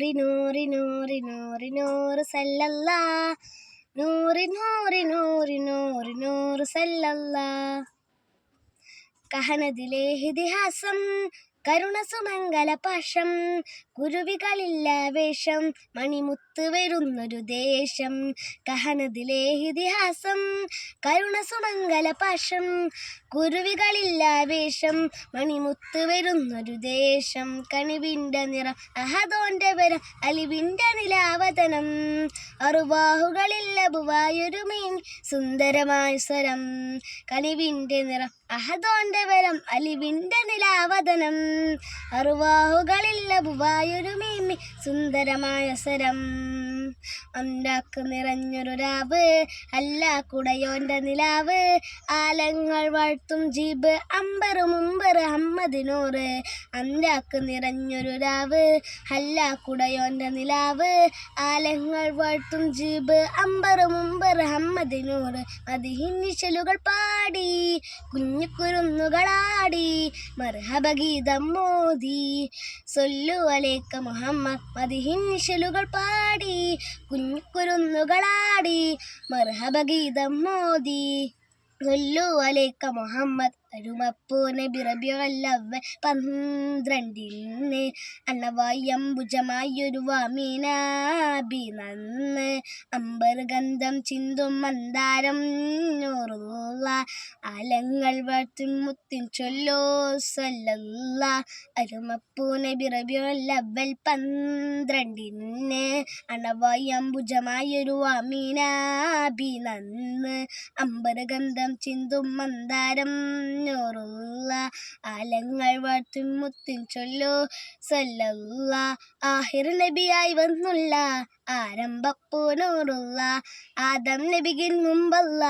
നൂറി നൂറി നൂറി നൂറി നൂറ് സല്ലല്ലാ. നൂറി നൂറി നൂറി നൂറി നൂറ് സല്ലല്ലാ. കഹനദിലെ ഇതിഹാസം കരുണസുമംഗല പാശം. കുരുവികളില്ല വേഷം മണിമുത്ത് വരുന്നൊരു ദേശം. കഹനദിലെ ഇതിഹാസം കരുണസുമംഗല പാശം. കുരുവികളില്ല വേഷം മണിമുത്ത് വരുന്നൊരു ദേശം. കണിവിൻ്റെ നിറം അഹദോന്റെ വരം അലിവിൻ്റെ നിലാവതനം. അറുവാഹുകളില്ല ബുവായൊരു മീൻ സുന്ദരമായ സ്വരം. കണിവിൻ്റെ നിറം അഹദോന്റെ വരം അലിവിൻ്റെ നിലാവതനം. അറുവാഹുകളില്ല ബുവായൊരു മീമി സുന്ദരമായ സ്വരം. അന്താക്ക് നിറഞ്ഞൊരു രാവ് അല്ല കുടയോന്റെ നിലാവ്. ആലങ്ങൾ വാഴ്ത്തും ജീബ് അമ്പറ് മുമ്പറ് അമ്മദിനൂറ്. അന്താക്ക് നിറഞ്ഞൊരു രാവ് അല്ല കുടയോന്റെ നിലാവ്. ആലങ്ങൾ വാഴ്ത്തും ജീബ് അമ്പറ് മുമ്പറ് അമ്മദിനൂറ്. മദിഹിന്നിശലുകൾ പാടി കുഞ്ഞു കുരുന്നുകളാടി മർഹബ ഗീതം മോദി. സൊല്ലു അലൈക മുഹമ്മദ്. മദിഹിന്നിശലുകൾ പാടി കുഞ്ഞു കുരുന്നുകളാടി മർഹബ ഗീതം മോദി. സൊല്ലു അലൈക മുഹമ്മദ്. അരുമപ്പൂ നബി റബീഉൽ അവ്വൽ 12 അണവായംബുജമായൊരു വാമീനാബി നന്ന്. അമ്പർ ഗന്ധം ചിന്തും മന്ദാരം നൂറുള്ള. ആലങ്ങൾ വാഴ്ത്തും മുത്തിൻ ചൊല്ലോ സല്ലല്ലാ. അരുമപ്പൂ നബി റബീഉൽ അവ്വൽ 12 അണവായംബുജമായൊരു വാമീനാബി നന്ന്. അമ്പർ ഗന്ധം ചിന്തും മന്ദാരം നൂറുള്ള. ആലങ്ങൾ വാഴ്ത്തും മുത്തിൻ ചൊല്ലോ സല്ലല്ലാ. ആഹിർ നബിയായി വന്നുള്ള ആരംഭപ്പൂ നൂറുള്ള. ആദം നബിക്ക് മുമ്പല്ല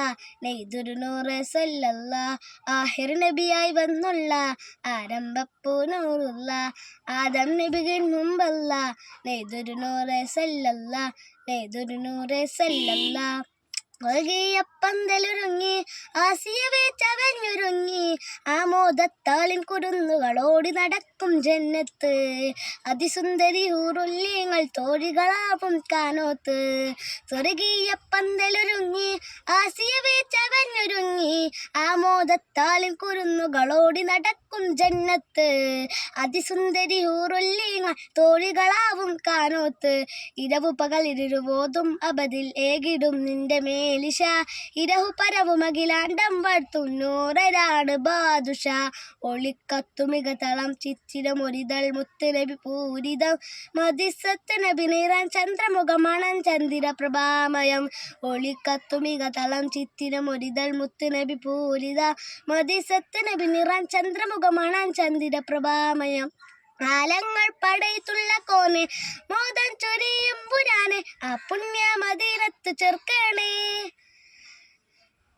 നെയ്തൊരു നൂറ് സല്ലല്ലാ. ആഹിർ നബിയായി വന്നുള്ള ആരംഭപ്പൂ നൂറുള്ള. ആദം നബിക്ക് മുമ്പല്ല നെയ്തൊരു നൂറ് സല്ലല്ലാ. നെയ്തൊരു നൂറ് സല്ലല്ലാ. പന്തലൊരുങ്ങി ആസിയവേ ചവഞ്ഞൊരുങ്ങി. ആമോദത്താളിൻ കുരുന്നുകളോടി നടക്കും ജന്നത്ത്. അതിസുന്ദരി ഹൂറുല്യങ്ങൾ തോഴികളാവും കാനോത്ത്. സ്വർഗീയ പന്തലൊരുങ്ങി ആസിയവേ ചവഞ്ഞൊരുങ്ങി. ആമോദത്താളിൻ കുരുന്നുകളോടി നടക്കും ജന്നത്ത്. അതിസുന്ദരി ഹൂറുല്യങ്ങൾ തോഴികളാവും കാനോത്ത്. ഇരവു പകൽ ഇരുവോതും അബദിൽ ഏകിടും നിന്റെ മേലിഷ. ഇരഹു പരവും അഖിലാണ്ടം വാഴ്ത്തും നൂറരാണ് ബാദുഷ. ഒളിക്കത്തു മികതളം ചിത്തിരം ഒരിതൾ മുത്ത് നബി പൂരിതം. മദിസത്ത് നബി നിറാൻ ചന്ദ്രമുഖമണൻ ചന്ദ്ര പ്രഭാമയം. ഒളിക്കത്തു മികതളം ചിത്തിരം ഒരിതൾ മുത്ത് നബി പൂരിത. മദിസത്ത് നബി നിറാൻ ചന്ദ്രമുഖമണൻ ചന്ദ്ര പ്രഭാമയം. ആലങ്ങൾ പടയത്തുള്ള കോനെ മോദം ചൊരിയും പുരാനെ. ആ പുണ്യ മദീനത്ത് ചേർക്കണേ.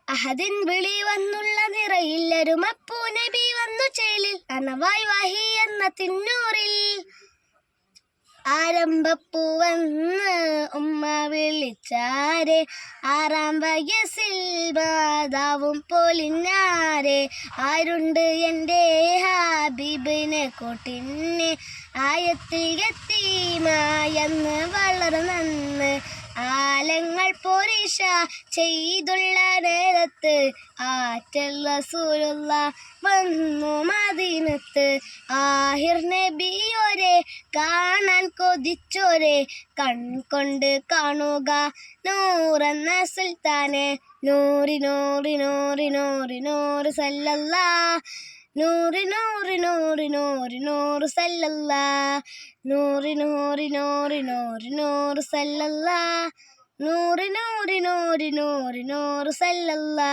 അഹദിൻ വിളി വന്നുള്ള നിറയില്ലരുമപ്പൂ നബി വന്നു ചേലിൽ. അണവായ് വാഹി എന്ന തിന്നൂറിൽ. ആരംഭപ്പൂവന്ന് ഉമ്മ വിളിച്ചാരെ. 6 വയസ്സിൽ മാതാവും പൊലിഞ്ഞാരെ. ആരുണ്ട് എൻ്റെ ഹബീബിനെ കൂട്ടിന്. ആയത്തിൽ യത്തീമായെന്ന് വളർന്നന്ന്. ആലങ്ങൾ പോരിഷ ചെയ്തുള്ള നേരത്ത്. ആറ്റൽ റസൂലുള്ള വന്നു മദീനത്ത്. ആഹിർ നബിയോരെ കാണാൻ കൊതിച്ചോരെ. കൺകൊണ്ട് കാണുക നൂറെന്ന സുൽത്താനെ. നൂറി നൂറി നൂറി നൂറി നൂറ് സല്ലല്ലാ. നൂറി നൂറി നൂറി നൂറി നൂറ് സല്ലല്ലാ. നൂറി നൂറി നൂറി നൂറി നൂറ് സല്ലല്ലാ. നൂറി നൂറി നൂറി നൂറി നൂറ് സല്ലല്ലാ.